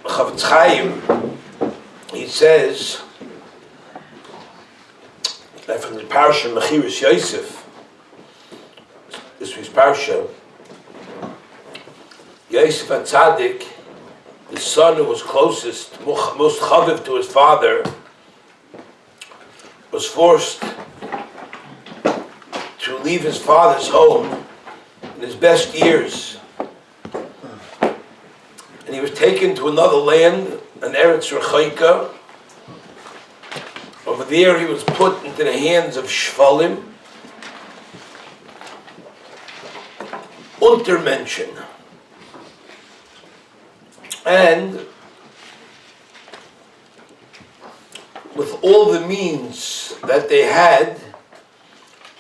Chavetz Chaim, he says that from the parsha Mechiras Yosef, this week's parsha, Yosef HaTzadik, the son who was closest, most chaviv to his father, was forced to leave his father's home in his best years. And he was taken to another land, an Eretz Rechaika. Over there he was put into the hands of Shvalim, Untermenschen. And with all the means that they had,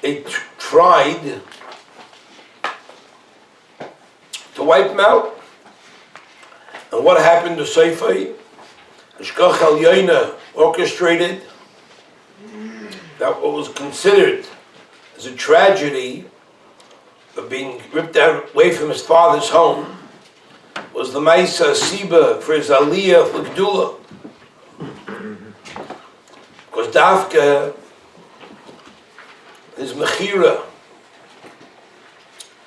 they tried to wipe him out. And what happened to Seifei? Hashgach Elyono orchestrated that what was considered as a tragedy of being ripped away from his father's home was the Maisa Siba for his Aliyah L'Gdula. Because Dafka, his Mechira,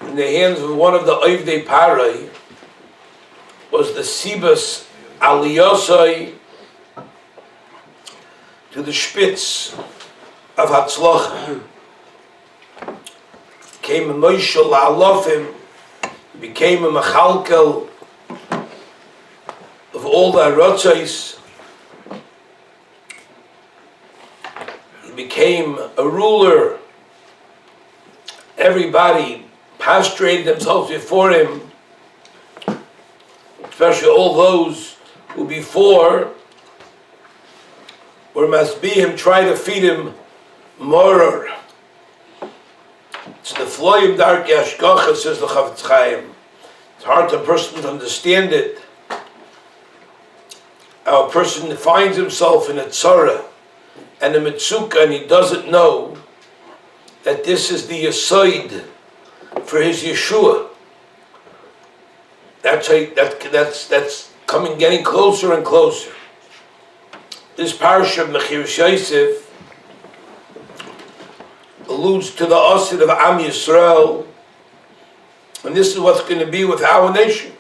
in the hands of one of the Avigdor Pahtter, was the Sibas Aliyosai to the Spitz of Hatzlacha. Became a Moshe La'alofim, became a Mechalkel of all the Arotzos. He became a ruler. Everybody prostrated themselves before him, especially all those who before were Masbihim, try to feed him Moror. It's the Floyim Dark Yashgacha, says the Chavetz Chaim. It's hard for a person to understand it. How a person finds himself in a tzara and a mitzukah, and he doesn't know that this is the Yesod for his Yeshua. That's coming, getting closer and closer. This parasha of Mechiras Yosef alludes to the Asid of Am Yisroel, and this is what's going to be with our nation.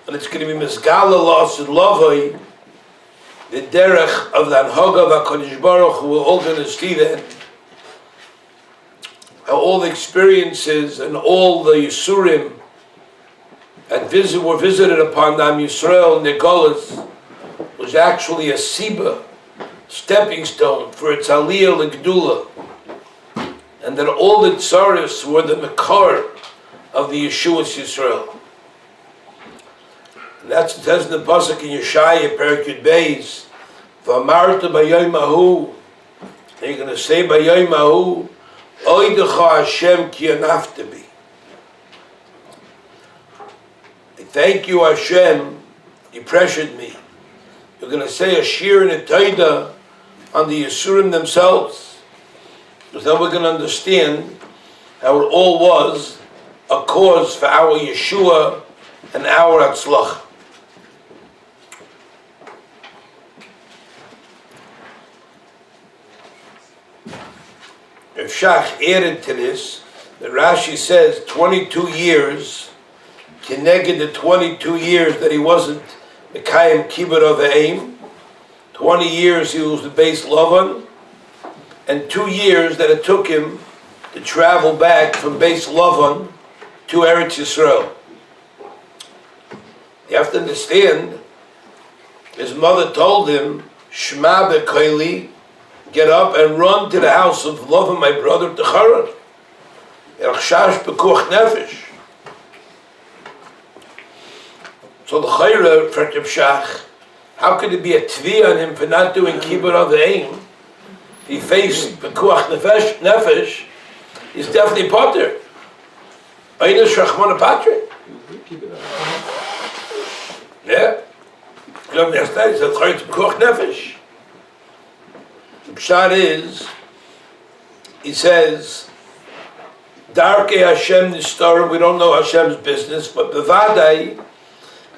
And it's going to be Mizgala L'Asid Lavai, the derech of the Anhaga of HaKadosh Baruch Hu. We're all going to see that. How all the experiences and all the Yisurim were visited upon Am Yisrael, Nicholas, was actually a Siba, stepping stone for its Aliyah L'Gdula. And that all the Tsaris were the Makar of the Yeshua's Yisrael. And that's what it says in the Pasuk in Yeshaya, Perek Yud Beis, V'amarta b'yom hahu, and you're going to say b'yom hahu, Oidecha Hashem ki anafta bi. Thank you, Hashem, you pressured me. You're going to say a Shiur and a Taida on the Yisurim themselves. Because then we're going to understand how it all was a cause for our Yeshua and our Hatzlacha. If Shach added to this, the Rashi says 22 years, Keneged the 22 years that he wasn't the Kayim Kibbut of the Aim, 20 years he was the base Lavan, and 2 years that it took him to travel back from base Lavan to Eretz Yisrael. You have to understand, his mother told him, Shema B'Koili, get up and run to the house of Lavan, my brother, to Haran. Erchshash B'Kuach Nefesh. So the Chayra, for Shach, how could it be a tvi on him for not doing Kibbut of the Aim? He faced B'Kuach Nefesh, he's definitely Pahtter. Einish Rachmana Pahtter. Yeah. He said, Chayra B'Kuach Nefesh. The pshat is, he says, Darkei Hashem Nistar, we don't know Hashem's business, but Bevadai,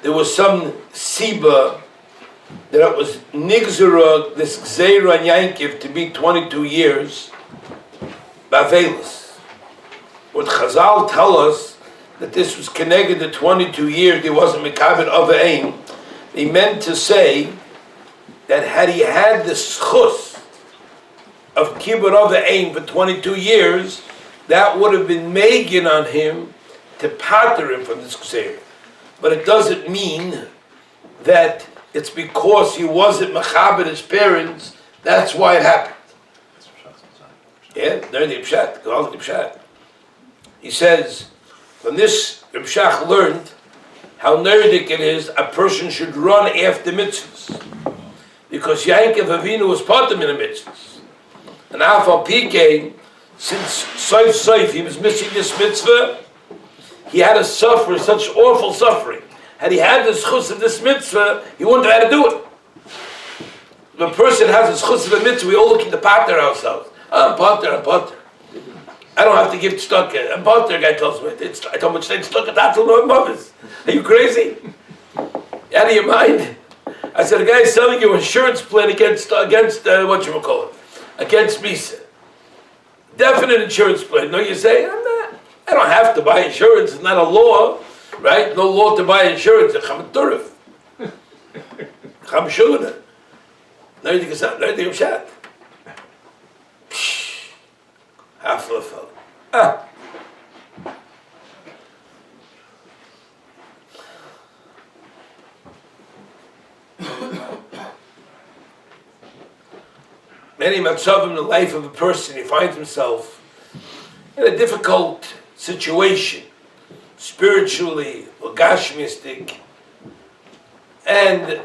there was some Siba that it was Nigzera, this Gzeira and Yankiv, to be 22 years, Bavelis. What Chazal tell us, that this was connected to 22 years, there wasn't Mekabed of Aim. They meant to say that had he had the schus of Kibbut of Aim for 22 years, that would have been Megan on him to Pahtter him from this Gzeira. But it doesn't mean that it's because he wasn't Mechabed his parents, that's why it happened. Yeah, they're the Pshat, go on the Pshat. He says, from this, Reb Shach learned how nerdik it is a person should run after mitzvahs. Because Yaakov Avinu was part of the mitzvahs. And Afal Pike, since Soif he was missing this mitzvah, he had to suffer such awful suffering. Had he had the schus of this mitzvah, he wouldn't have had to do it. When a person has the schus of a mitzvah, we all look in the Pahtter ourselves. I'm Pahtter. I don't have to give tzedakah. I'm Pahtter, guy tells me. I told him to say tzedakah, that's all no mothers. Are you crazy? Out of your mind? I said, a guy is selling you an insurance plan against against Misa. Definite insurance plan. No, you say, I don't have to buy insurance. It's not a law, right? No law to buy insurance. It's a turf. Cham shulana. Nothing of shat. Half of a fellow. Many matzavim in the life of a person, he finds himself in a difficult situation, spiritually or gashmistic, and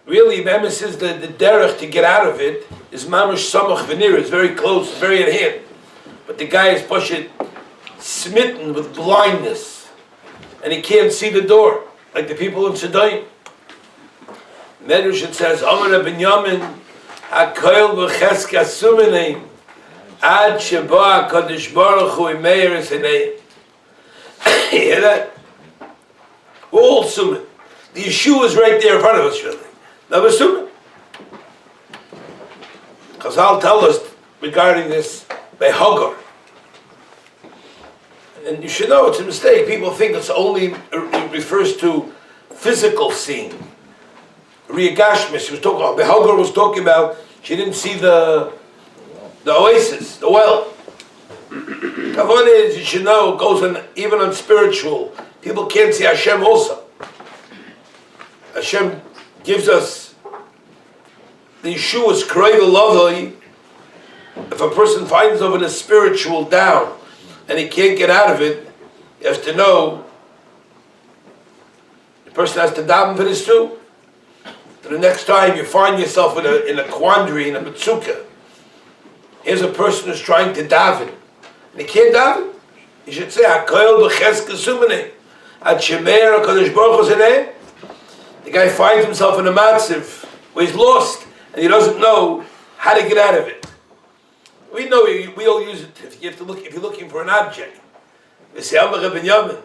really, Mem says that the derech to get out of it is mamash samach v'nir, it's very close, very at hand. But the guy is pushing, smitten with blindness, and he can't see the door, like the people in Sedayim. Medrash it says, Amar Binyamin, HaKoil v'cheska sumenein, Ad sheba HaKadosh Baruch Hu imeir esenein. You hear that? We're all sumen. The Yeshua is right there in front of us, really. Never sumen. Chazal tell us regarding this by Hagar. And you should know it's a mistake. People think it's only it refers to physical seeing. Riagashmis, she was talking about, Hagar was talking about, she didn't see the oasis, the well. Kavan is, you should know, it goes on, even on spiritual. People can't see Hashem also. Hashem gives us the Yeshua's Krayva Lovely. If a person finds over the spiritual down and he can't get out of it, he has to know the person has to daven for this too. So the next time you find yourself in a quandary, in a mitzukah, here's a person who's trying to daven, and he can't daven. You should say, HaKoil b'cheska sumenei, Ad shemeir HaKadosh Baruch Hu zenei. The guy finds himself in a matziv where he's lost, and he doesn't know how to get out of it. We know we all use it. If you're looking for an object, we say, Amar Binyamin.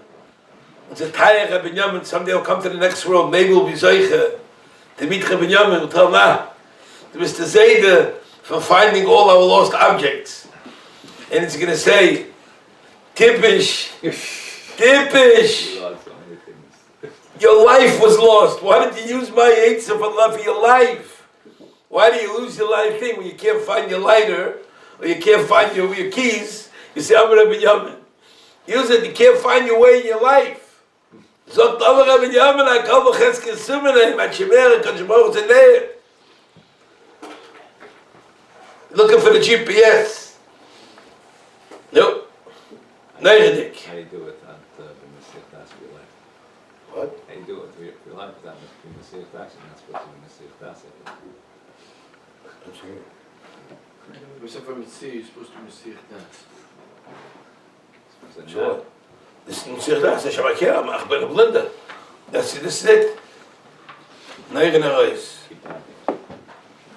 It's a Tayach Binyamin. Someday he'll come to the next world. Maybe we'll be Zeicha. To meet Binyamin, we'll tell him, to Mr. Zayda for finding all our lost objects. And it's going to say, Tipish, your life was lost. Why did you use my Eitzah for love for your life? Why do you lose your life thing when you can't find your lighter, or you can't find your keys? You say, Amar Binyamin. Use it, you can't find your way in your life. Zogt Amar Binyamin, HaKol b'cheska sumenei, Ad shemeir HaKadosh Baruch Hu zenei. Looking for the GPS. Nope. Neigedik. How do you do it at the Messiah Tash for your life? What? How do you do it for your life? That must be Messiah Tash, and that's supposed to be Messiah Tash. I'm sorry. Except for Mitzvah, you're supposed to be Messiah Tash. Sure. This is Messiah Tash, I'm a blender. This is it. Neigen Erois.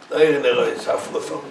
Neigen Erois, half of the phone.